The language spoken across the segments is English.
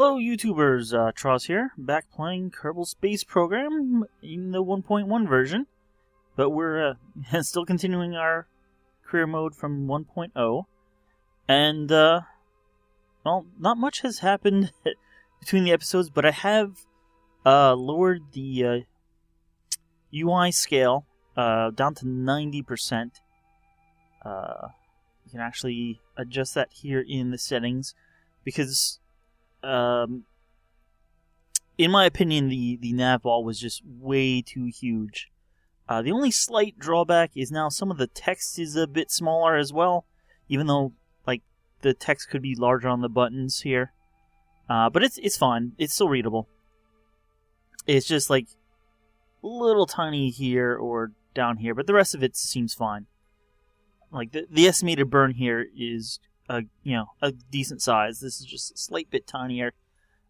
Hello YouTubers, Tross here, back playing Kerbal Space Program in the 1.1 version, but we're still continuing our career mode from 1.0, and well, not much has happened between the episodes, but I have lowered the UI scale down to 90%. You can actually adjust that here in the settings, because in my opinion, the nav ball was just way too huge. The only slight drawback is now some of the text is a bit smaller as well, even though like the text could be larger on the buttons here. But it's fine. It's still readable. It's just like a little tiny here or down here, but the rest of it seems fine. Like the estimated burn here is a decent size. This is just a slight bit tinier,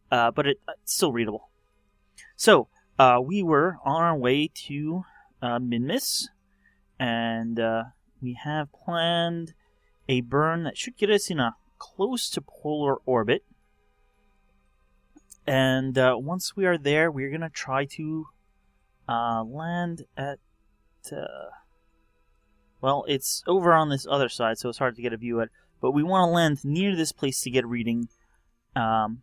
but it's still readable. So we were on our way to Minmus, and we have planned a burn that should get us in a close to polar orbit. And once we are there, we're gonna try to land at. Well, it's over on this other side, so it's hard to get a view at. But we want to land near this place to get a reading. But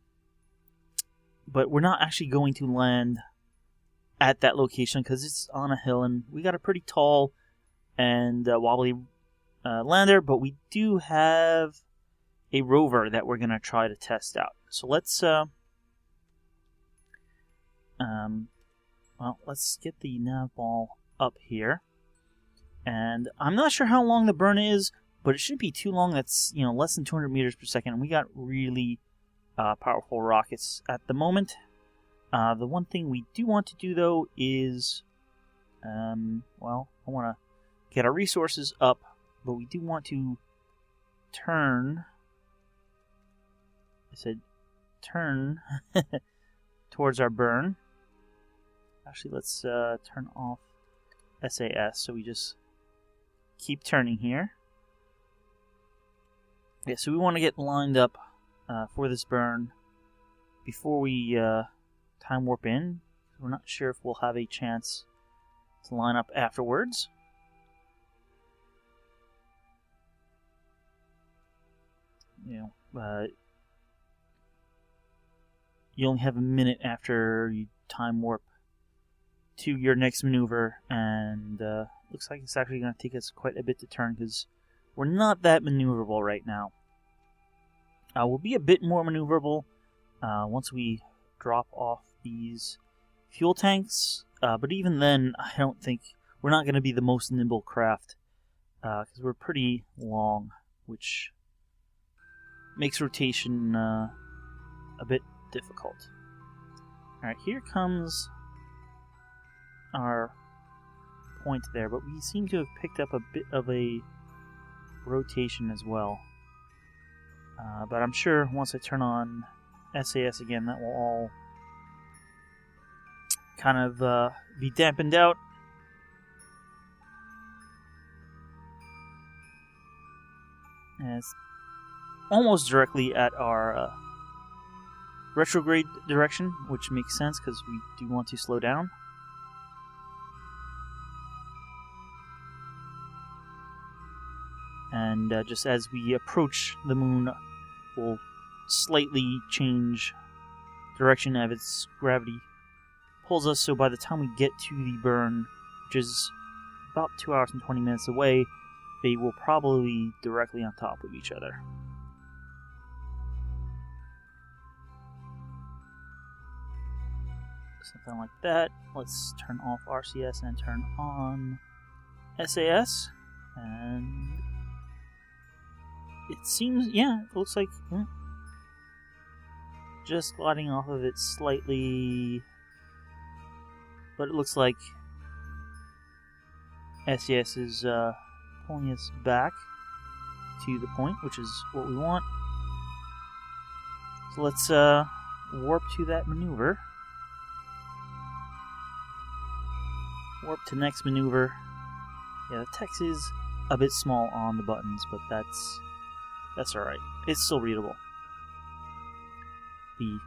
we're not actually going to land at that location because it's on a hill, and we got a pretty tall and wobbly lander. But we do have a rover that we're going to try to test out. So let's let's get the nav ball up here. And I'm not sure how long the burn is, but it shouldn't be too long. That's less than 200 meters per second. And we got really powerful rockets at the moment. The one thing we do want to do though is, I want to get our resources up, but we do want to turn. I said turn towards our burn. Actually, let's turn off SAS so we just keep turning here. Yeah, so we want to get lined up for this burn before we time warp in. We're not sure if we'll have a chance to line up afterwards. You only have a minute after you time warp to your next maneuver, and looks like it's actually going to take us quite a bit to turn because we're not that maneuverable right now. We'll be a bit more maneuverable once we drop off these fuel tanks, but even then, I don't think we're not going to be the most nimble craft because we're pretty long, which makes rotation a bit difficult. Alright, here comes our point there, but we seem to have picked up a bit of a rotation as well. But I'm sure once I turn on SAS again, that will all kind of be dampened out. And it's almost directly at our retrograde direction, which makes sense because we do want to slow down. And just as we approach the moon, we'll slightly change direction as its gravity pulls us. So by the time we get to the burn, which is about 2 hours and 20 minutes away, they will probably be directly on top of each other. Something like that. Let's turn off RCS and turn on SAS. And it seems, it looks like just gliding off of it slightly, but it looks like SAS is pulling us back to the point, which is what we want. So let's warp to that maneuver. Warp to next maneuver. Yeah, the text is a bit small on the buttons, but that's alright. It's still readable. The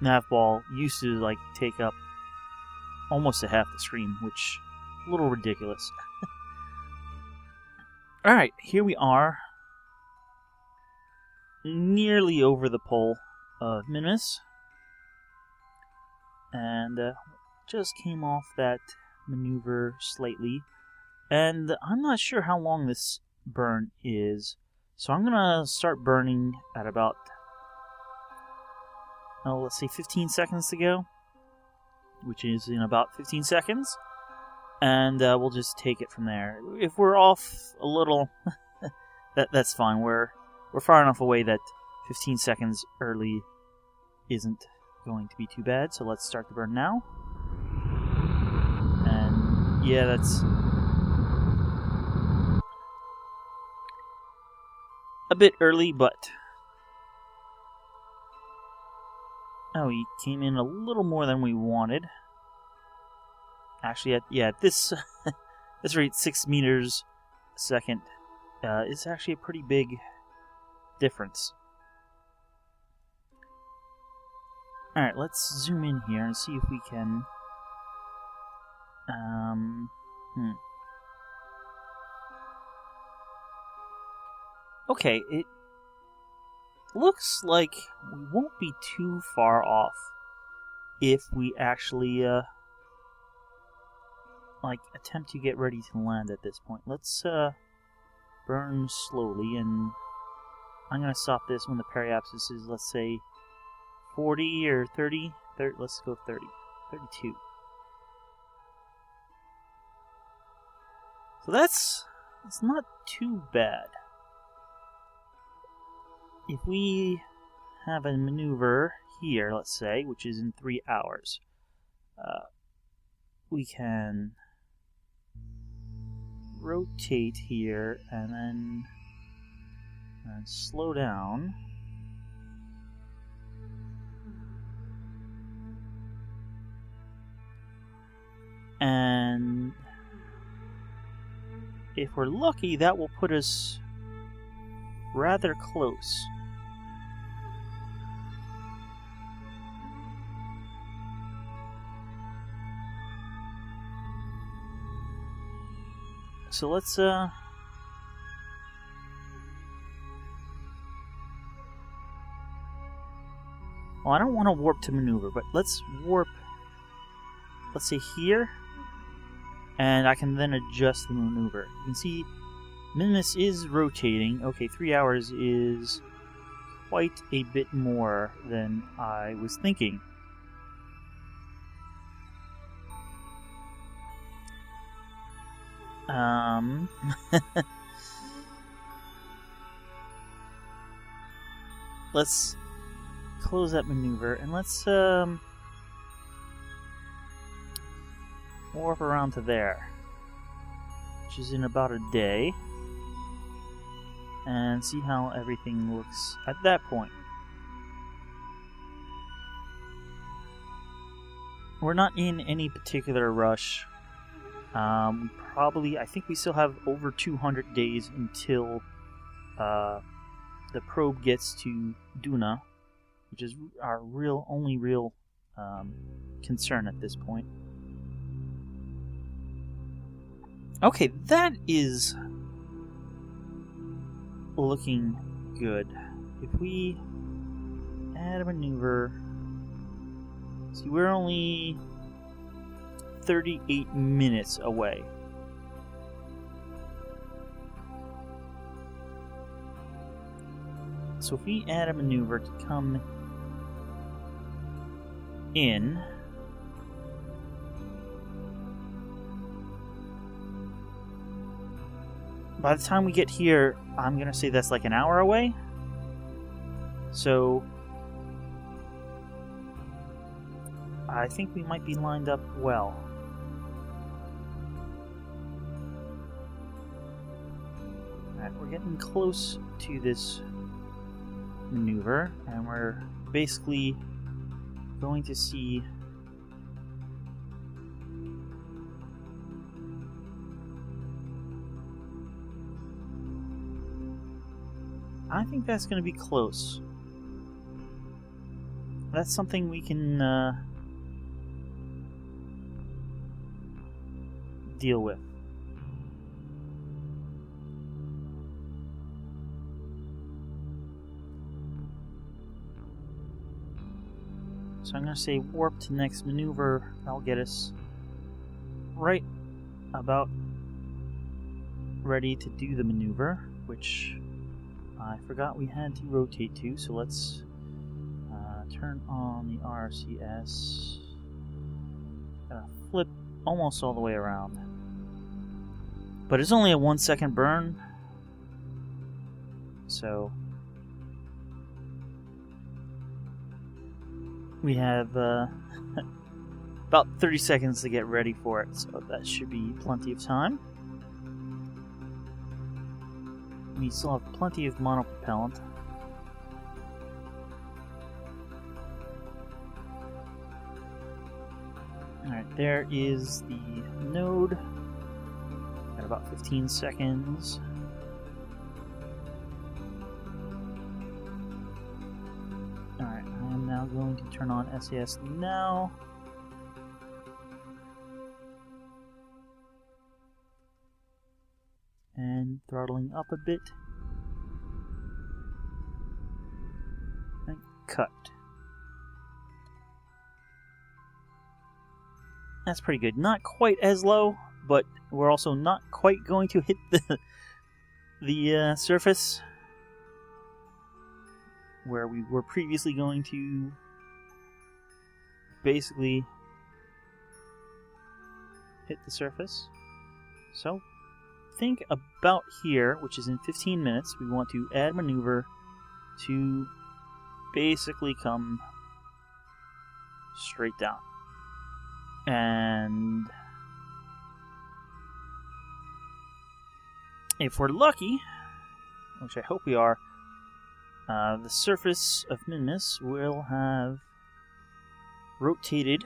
nav ball used to like take up almost a half the screen, which is a little ridiculous. Alright, here we are. Nearly over the pole of Minmus. And just came off that maneuver slightly. And I'm not sure how long this burn is. So I'm going to start burning at about, let's say 15 seconds to go. Which is in about 15 seconds. And we'll just take it from there. If we're off a little, that's fine. We're far enough away that 15 seconds early isn't going to be too bad. So let's start the burn now. And yeah, that's a bit early, but oh, he came in a little more than we wanted. Actually, at this this rate, 6 meters a second is actually a pretty big difference. Alright, let's zoom in here and see if we can... Okay, it looks like we won't be too far off if we actually attempt to get ready to land at this point. Let's burn slowly, and I'm gonna stop this when the periapsis is, let's say, 40 or 30. Let's go 30. 32. So it's not too bad. If we have a maneuver here, let's say, which is in 3 hours, we can rotate here and then slow down. And if we're lucky, that will put us rather close. So let's well, I don't want to warp to maneuver, but let's warp, let's say here, and I can then adjust the maneuver. You can see Minmus is rotating. Okay, 3 hours is quite a bit more than I was thinking. Let's close that maneuver and let's warp around to there, which is in about a day, and see how everything looks at that point. We're not in any particular rush. I think we still have over 200 days until the probe gets to Duna, which is our only real concern at this point. Okay, that is looking good. If we add a maneuver, see, we're only 38 minutes away. So if we add a maneuver to come in, by the time we get here, I'm gonna say that's like an hour away. So I think we might be lined up well. Alright, we're getting close to this maneuver, and we're basically going to see I think that's going to be close. that's something we can deal with. So I'm going to say warp to next maneuver. That'll get us right about ready to do the maneuver, which I forgot we had to rotate to. So let's turn on the RCS. Flip almost all the way around. But it's only a 1 second burn. So we have about 30 seconds to get ready for it, so that should be plenty of time. We still have plenty of monopropellant. Alright, there is the node. Got about 15 seconds. Alright, I am now going to turn on SAS now. And throttling up a bit. And cut. That's pretty good. Not quite as low, but we're also not quite going to hit the surface where we were previously going to basically hit the surface. So think about here, which is in 15 minutes, we want to add maneuver to basically come straight down. And if we're lucky, which I hope we are, the surface of Minmus will have rotated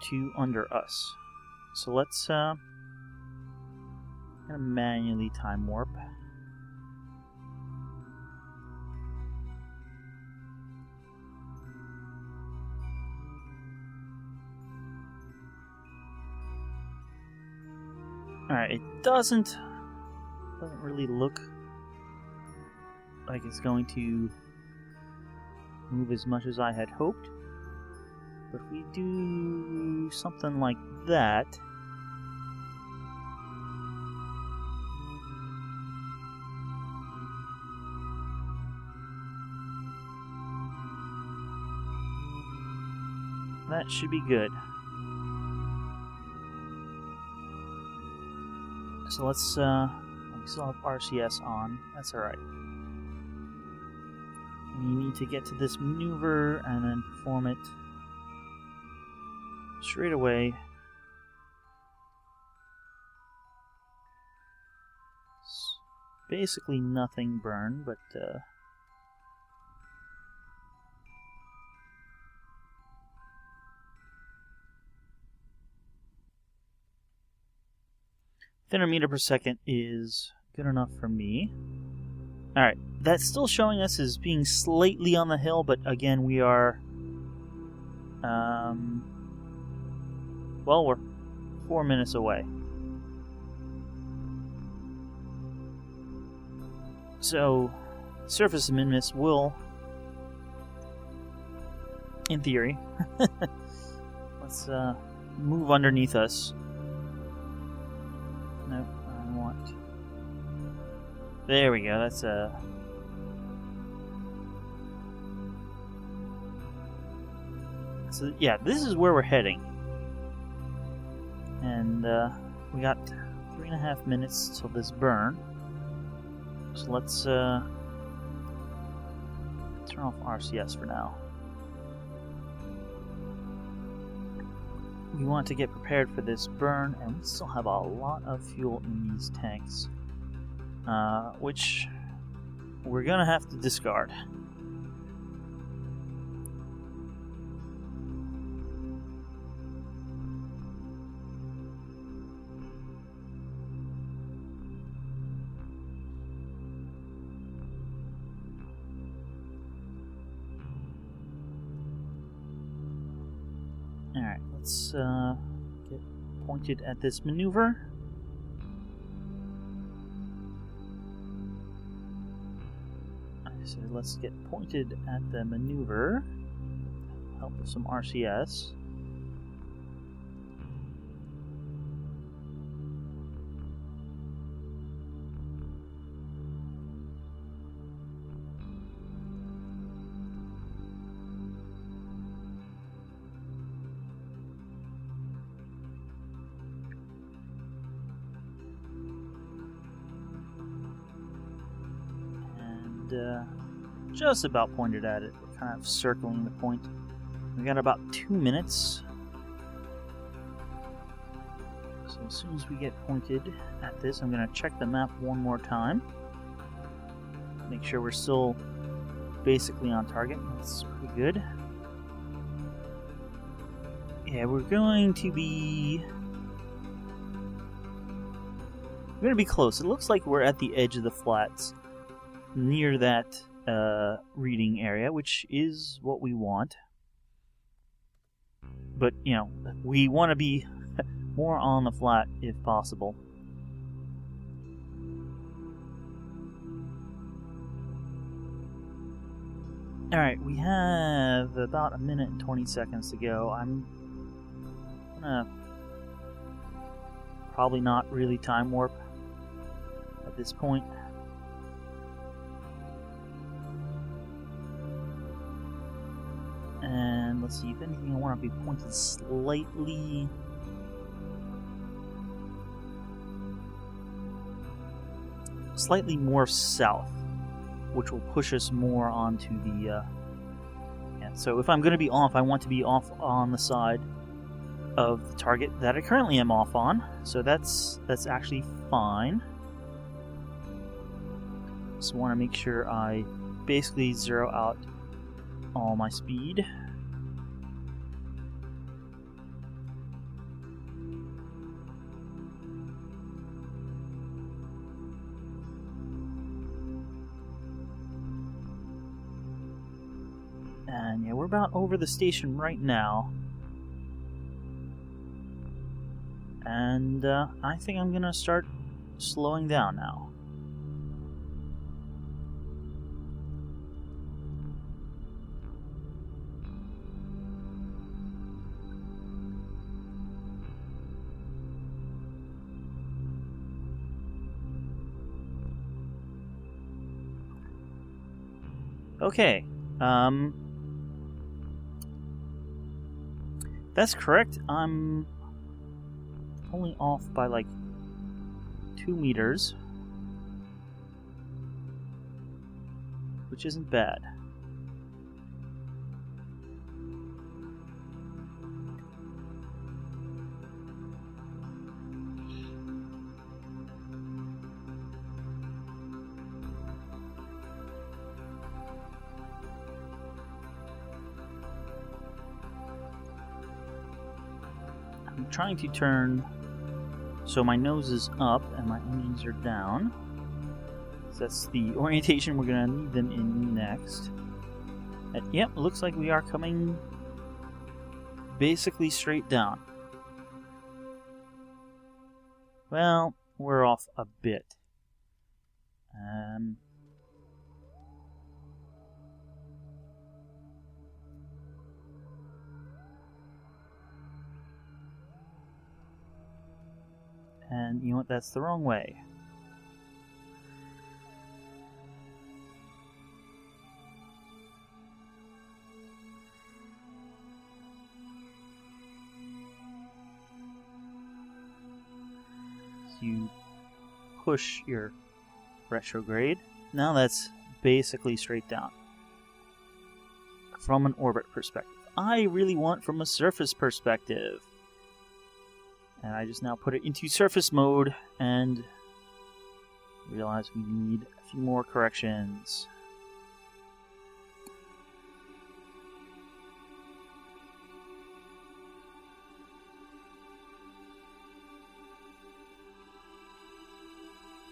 to under us. So let's manually time warp. Alright, it doesn't really look like it's going to move as much as I had hoped. But if we do something like that, that should be good. So let's, we still have RCS on, that's alright. We need to get to this maneuver and then perform it straight away. It's basically nothing burned, but thinner meter per second is good enough for me. Alright, that's still showing us as being slightly on the hill, but again, we are, well, we're 4 minutes away. So, surface of Minmus will, in theory, let's move underneath us. Nope, I want... There we go, that's So, yeah, this is where we're heading. And, we got 3.5 minutes till this burn. So let's, turn off RCS for now. We want to get prepared for this burn, and we still have a lot of fuel in these tanks. Which we're gonna have to discard. Alright, let's get pointed at this maneuver. So let's get pointed at the maneuver. Help with some RCS. Just about pointed at it. We're kind of circling the point. We got about 2 minutes. So as soon as we get pointed at this, I'm going to check the map one more time. Make sure we're still basically on target. That's pretty good. Yeah, we're going to be close. It looks like we're at the edge of the flats, near that reading area, which is what we want. But, you know, we want to be more on the flat if possible. Alright, we have about 1 minute and 20 seconds to go. I'm gonna probably not really time warp at this point. And let's see, if anything, I want to be pointed slightly more south, which will push us more onto the so if I'm going to be off, I want to be off on the side of the target that I currently am off on, so that's actually fine. Just want to make sure I basically zero out all my speed. And yeah, we're about over the station right now. And I think I'm gonna start slowing down now. Okay, that's correct. I'm only off by like 2 meters, which isn't bad. I'm trying to turn so my nose is up and my engines are down. So that's the orientation we're going to need them in next. And yep, looks like we are coming basically straight down. Well, we're off a bit. And you know what? That's the wrong way. So you push your retrograde. Now that's basically straight down. From an orbit perspective. I really want from a surface perspective. And I just now put it into surface mode and realize we need a few more corrections.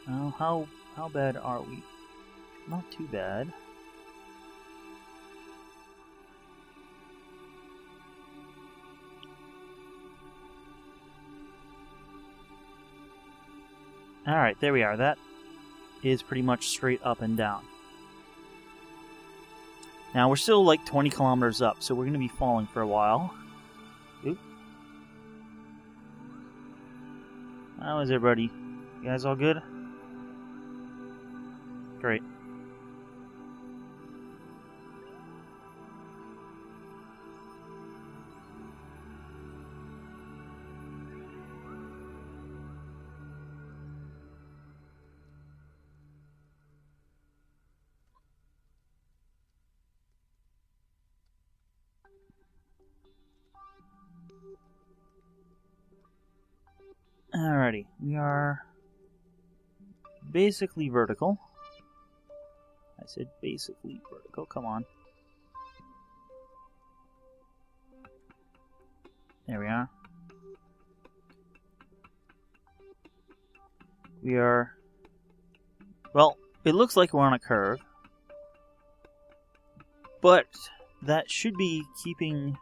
Now, how bad are we? Not too bad. Alright, there we are. That is pretty much straight up and down. Now, we're still like 20 kilometers up, so we're going to be falling for a while. Oop. How is everybody? You guys all good? Great. Alrighty, we are basically vertical. I said basically vertical, come on. There we are. We are... Well, it looks like we're on a curve. But that should be keeping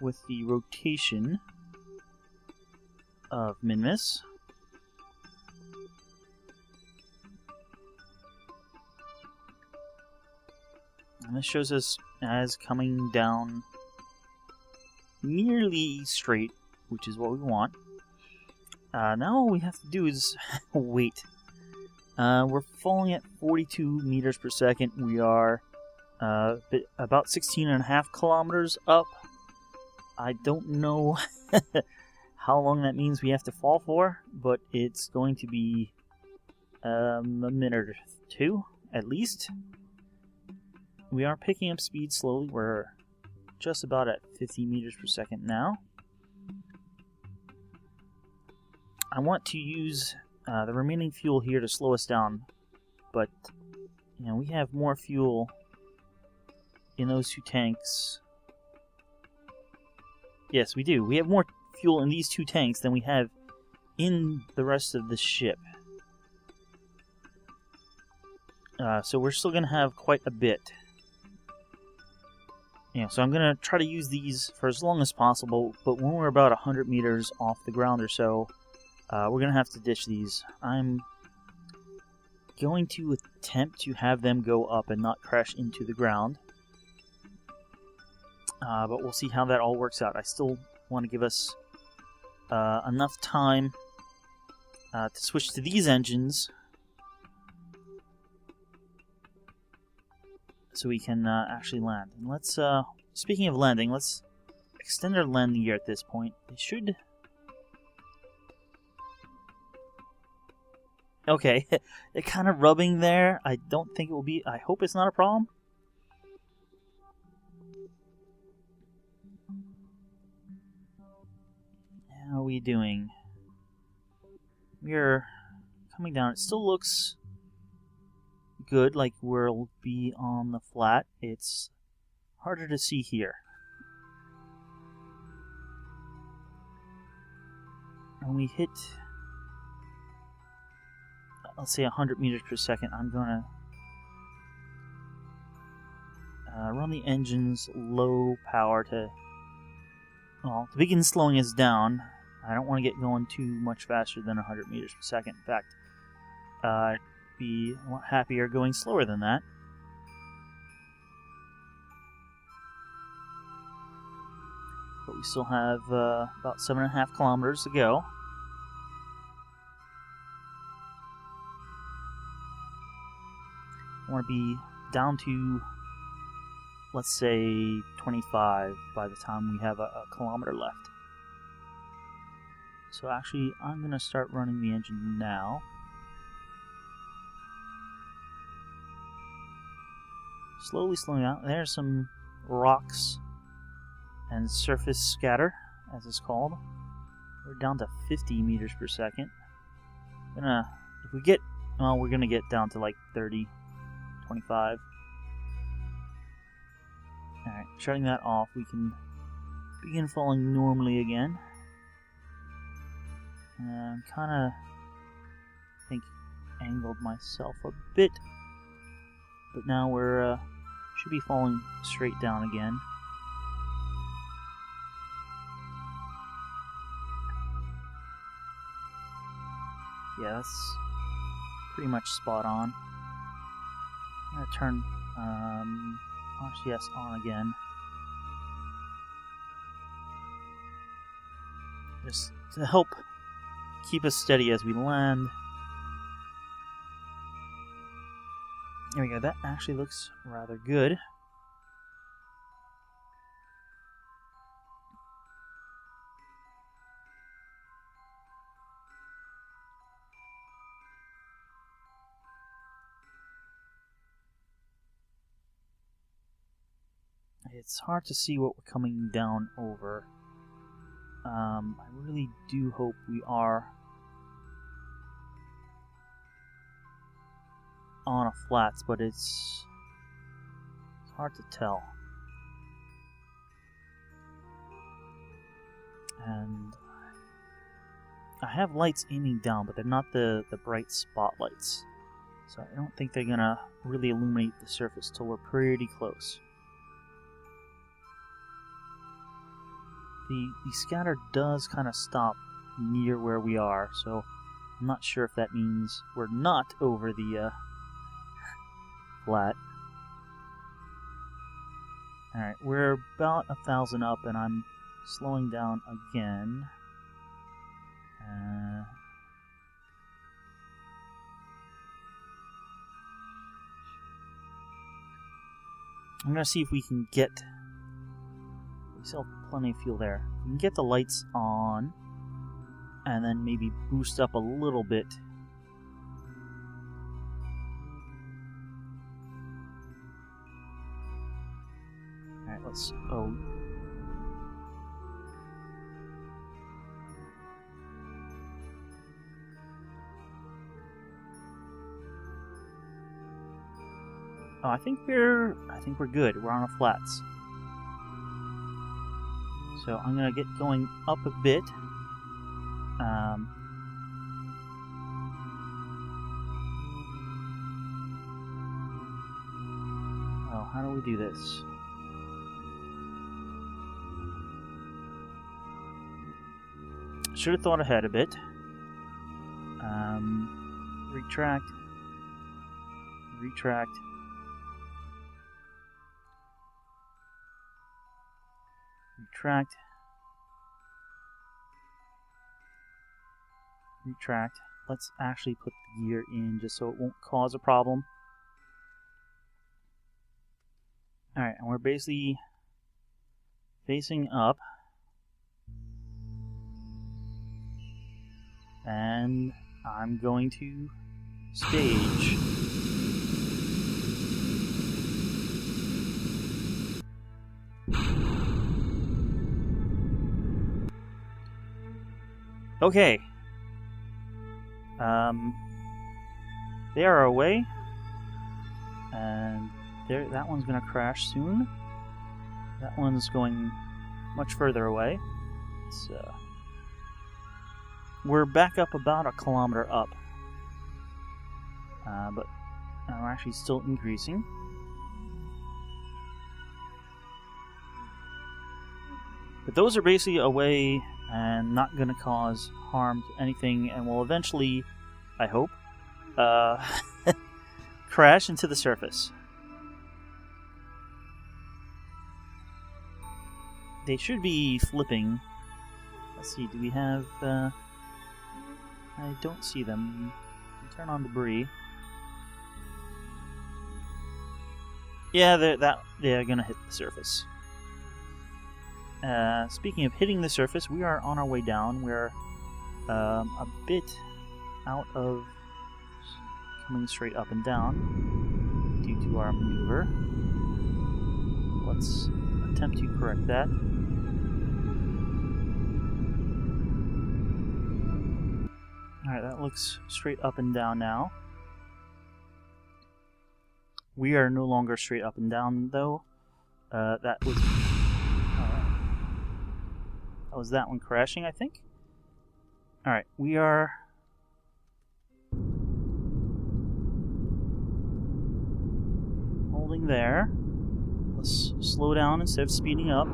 with the rotation of Minmus. And this shows us as coming down nearly straight, which is what we want. Now all we have to do is wait. We're falling at 42 meters per second. We are about 16.5 kilometers up. I don't know how long that means we have to fall for, but it's going to be a minute or two, at least. We are picking up speed slowly. We're just about at 50 meters per second now. I want to use the remaining fuel here to slow us down, but you know, we have more fuel in those two tanks. Yes, we do. We have more fuel in these two tanks than we have in the rest of the ship. So we're still going to have quite a bit. Yeah, so I'm going to try to use these for as long as possible, but when we're about 100 meters off the ground or so, we're going to have to ditch these. I'm going to attempt to have them go up and not crash into the ground. But we'll see how that all works out. I still want to give us enough time to switch to these engines so we can actually land. And let's, speaking of landing, let's extend our landing gear at this point. It should... Okay, it kind of rubbing there. I don't think it will be... I hope it's not a problem. How are we doing? We're coming down. It still looks good, like we'll be on the flat. It's harder to see here. When we hit, let's say 100 meters per second, I'm going to run the engines low power to begin slowing us down. I don't want to get going too much faster than 100 meters per second. In fact, I'd be a lot happier going slower than that. But we still have about 7.5 kilometers to go. I want to be down to, let's say, 25 by the time we have a kilometer left. So actually, I'm going to start running the engine now. Slowly slowing out. There's some rocks and surface scatter, as it's called. We're down to 50 meters per second. If we get, well, we're going to get down to like 30, 25. Alright, shutting that off, we can begin falling normally again. And kind of, I think, angled myself a bit. But now we're, should be falling straight down again. Yeah, that's pretty much spot on. I'm gonna turn RCS on again. Just to help keep us steady as we land. There we go, that actually looks rather good. It's hard to see what we're coming down over. I really do hope we are on a flats, but it's hard to tell. And I have lights aiming down, but they're not the bright spotlights. So I don't think they're gonna really illuminate the surface till we're pretty close. The scatter does kind of stop near where we are, so I'm not sure if that means we're not over the flat. Alright, we're about 1,000 up, and I'm slowing down again. I'm gonna see if we can get... We still have plenty of fuel there. We can get the lights on, and then maybe boost up a little bit. Alright, let's... Oh. Oh, I think we're good. We're on a flats. So I'm gonna get going up a bit. Oh, how do we do this? Should have thought ahead a bit. Retract. Retract. Retract. Retract. Let's actually put the gear in just so it won't cause a problem. Alright, and we're basically facing up. And I'm going to stage. Okay. They are away, and that one's gonna crash soon. That one's going much further away. We're back up about 1 kilometer up, but we're actually still increasing. But those are basically away and not going to cause harm to anything, and will eventually, I hope, crash into the surface. They should be flipping. Let's see, do we have... I don't see them. Turn on debris. Yeah, they're going to hit the surface. Speaking of hitting the surface, we are on our way down. We're a bit out of coming straight up and down due to our maneuver. Let's attempt to correct that. Alright, that looks straight up and down now. We are no longer straight up and down, though. That was that one crashing, I think. Alright, we are... holding there. Let's slow down instead of speeding up.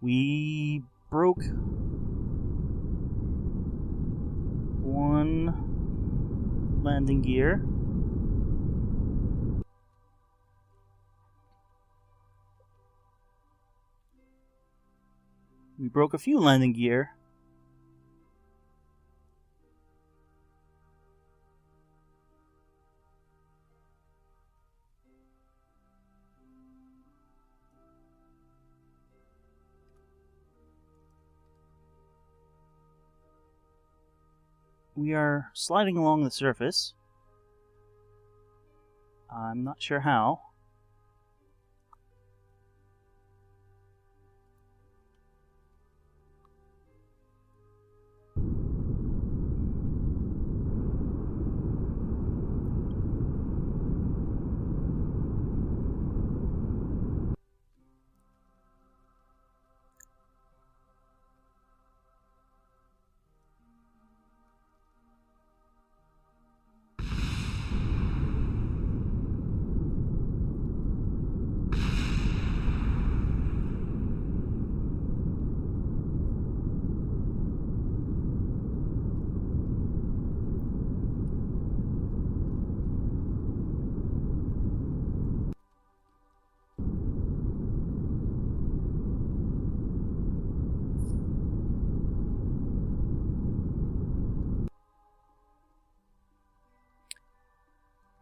We broke one landing gear. We broke a few landing gear. We are sliding along the surface. I'm not sure how.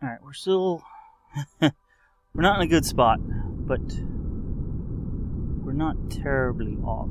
Alright, we're still... we're not in a good spot, but we're not terribly off.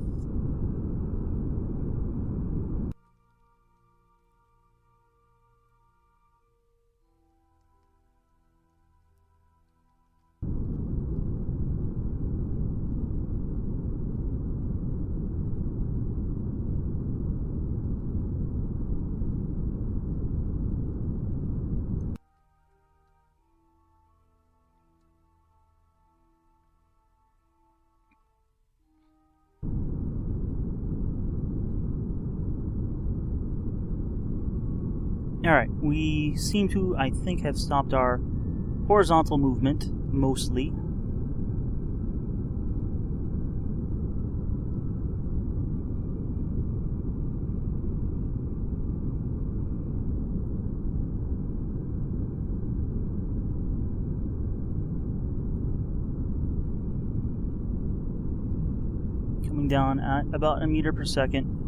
Alright, we seem to, I think, have stopped our horizontal movement, mostly. Coming down at about a meter per second.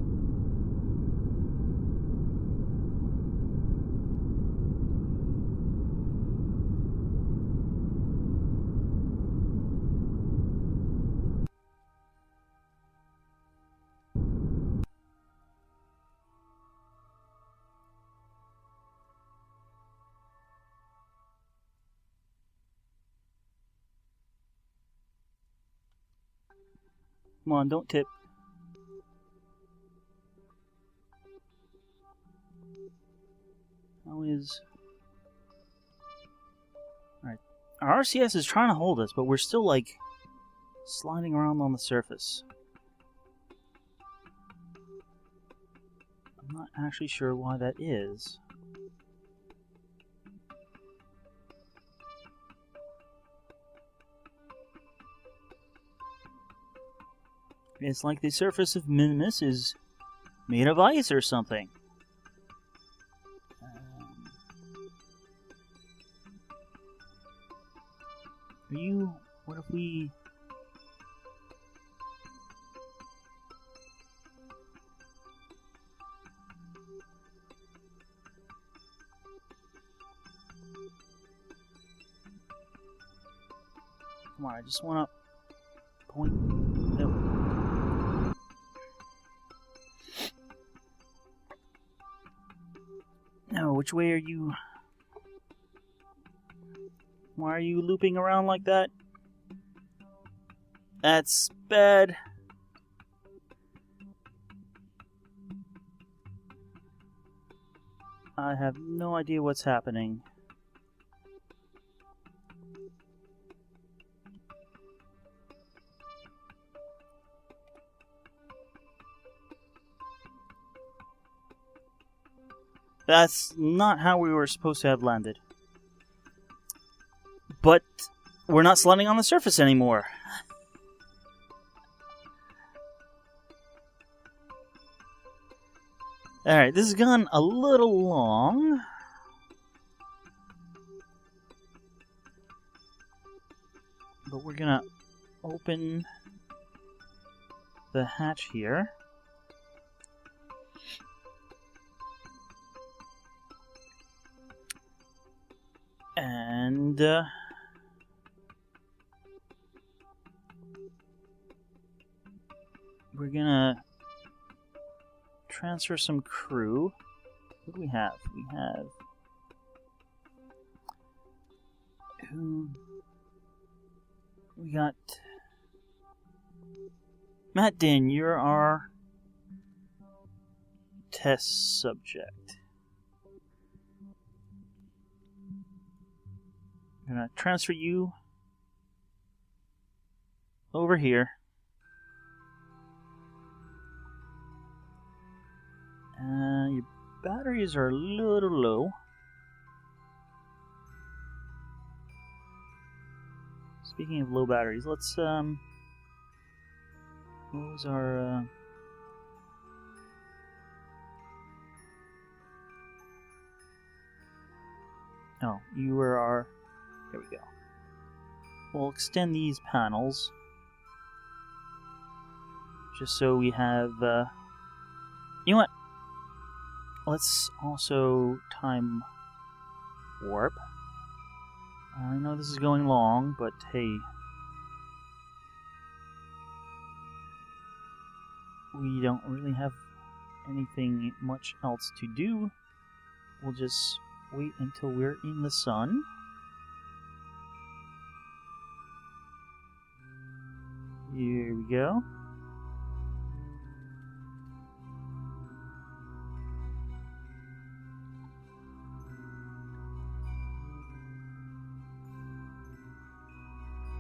Come on, don't tip. How is... Alright. Our RCS is trying to hold us, but we're still, like, sliding around on the surface. I'm not actually sure why that is. It's like the surface of Minmus is made of ice or something. Are you... What if we... Come on, I just want to point... No. No, which way are you... Why are you looping around like that? That's bad. I have no idea what's happening. That's not how we were supposed to have landed. But we're not sliding on the surface anymore. Alright, this has gone a little long. But we're gonna open the hatch here. And we're gonna transfer some crew. What do we have? We have we got Matt Din, you're our test subject. I'm gonna transfer you over here. Your batteries are a little low. Speaking of low batteries, let's what was our oh, you were our, there we go. We'll extend these panels just so we have you know what? Let's also time warp. I know this is going long, but hey, we don't really have anything much else to do. We'll just wait until we're in the sun. Here we go.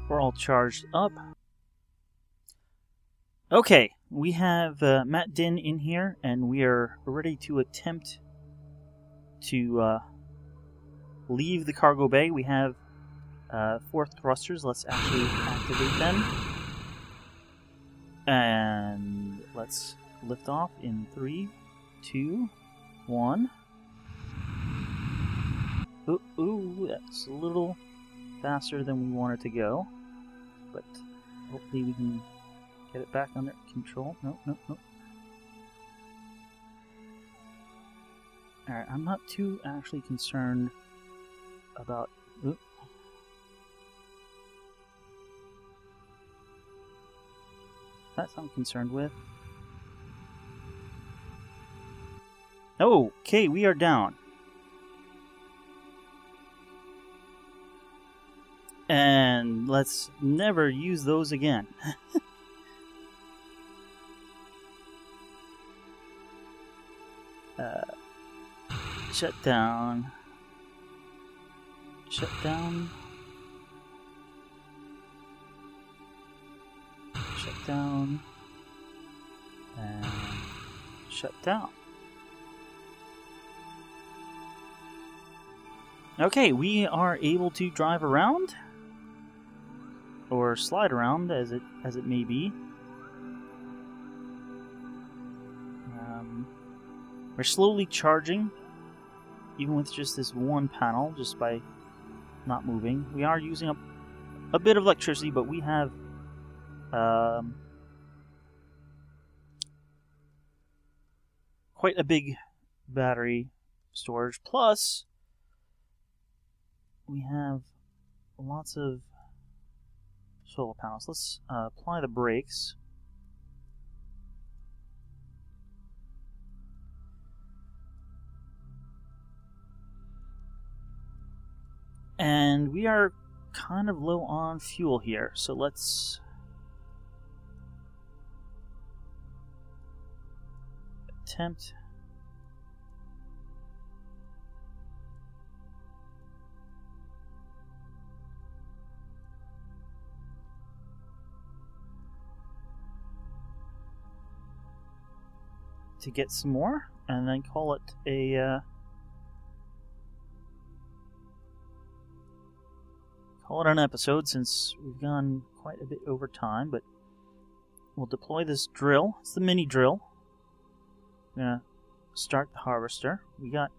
We're all charged up. Okay, we have Matt Din in here, and we are ready to attempt to leave the cargo bay. We have 4 thrusters. Let's actually activate them. And let's lift off in 3, 2, 1. Ooh, that's a little faster than we wanted to go. But hopefully we can get it back under control. Nope. Alright, I'm not too actually concerned about... Oop. That's what I'm concerned with. Okay, we are down. And let's never use those again. Shut down. Shut down. Shut down. And shut down. Okay, we are able to drive around. Or slide around, as it may be. We're slowly charging, even with just this one panel, just by not moving. We are using up a bit of electricity, but we have quite a big battery storage. Plus, we have lots of solar panels. Let's apply the brakes. And we are kind of low on fuel here, so let's attempt to get some more, and then call it a an episode, since we've gone quite a bit over time. But we'll deploy this drill. It's the mini drill. I'm gonna start the harvester. We got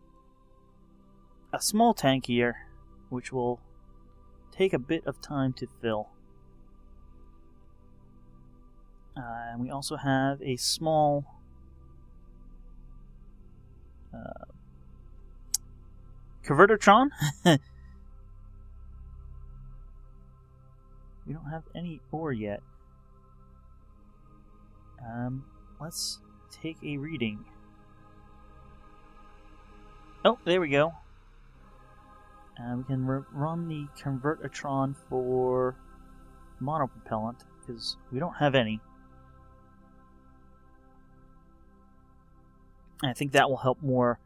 a small tank here, which will take a bit of time to fill. And we also have a small convertertron. We don't have any ore yet. Let's take a reading. Oh, there we go. We can run the convertertron for monopropellant, because we don't have any. I think that will help more.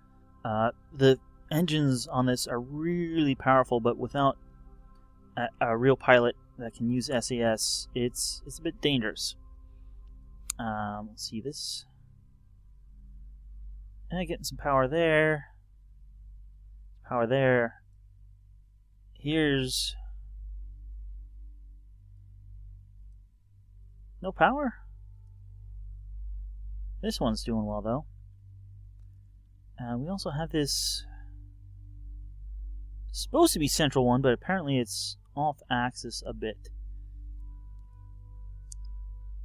The engines on this are really powerful, but without a real pilot that can use SAS, it's a bit dangerous. Let's see this. And getting some power there. Power there. Here's no power. This one's doing well though. We also have this supposed to be central one, but apparently it's off axis a bit.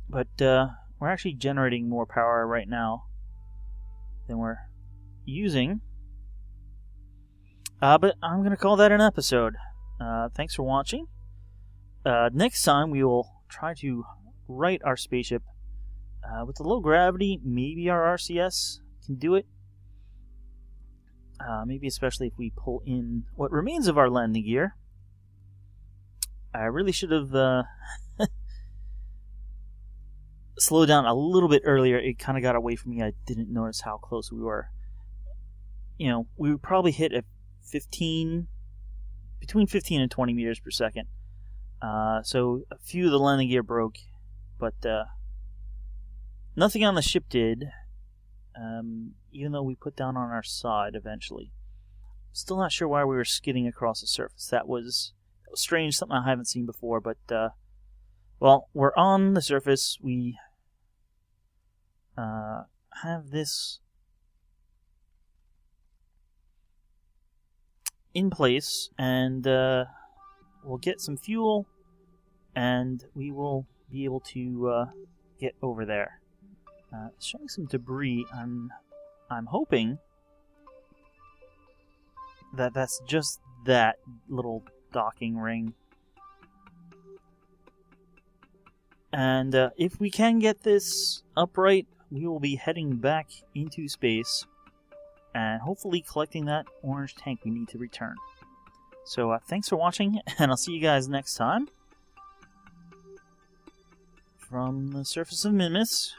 But we're actually generating more power right now than we're using. But I'm going to call that an episode. Thanks for watching. Next time we will try to right our spaceship. With the low gravity, maybe our RCS can do it. Maybe especially if we pull in what remains of our landing gear. I really should have slowed down a little bit earlier. It kind of got away from me. I didn't notice how close we were. You know, we would probably hit at between 15 and 20 meters per second. So a few of the landing gear broke, but nothing on the ship did. Even though we put down on our side eventually. Still not sure why we were skidding across the surface. That was strange, something I haven't seen before, but well, we're on the surface. We have this in place, and we'll get some fuel, and we will be able to get over there. Showing some debris. I'm hoping that that's just that little docking ring. And if we can get this upright, we will be heading back into space and hopefully collecting that orange tank we need to return. So thanks for watching, and I'll see you guys next time. From the surface of Minmus,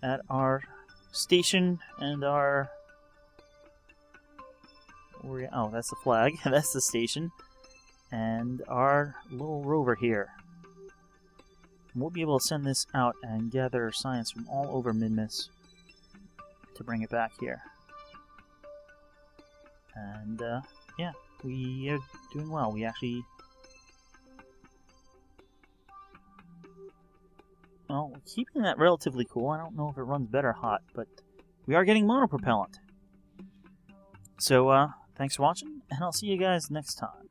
at our station and our... oh, that's the flag. That's the station. And our little rover here. And we'll be able to send this out and gather science from all over Minmus to bring it back here. And, yeah, we are doing well. We actually... well, we're keeping that relatively cool. I don't know if it runs better hot, but we are getting monopropellant. So, thanks for watching, and I'll see you guys next time.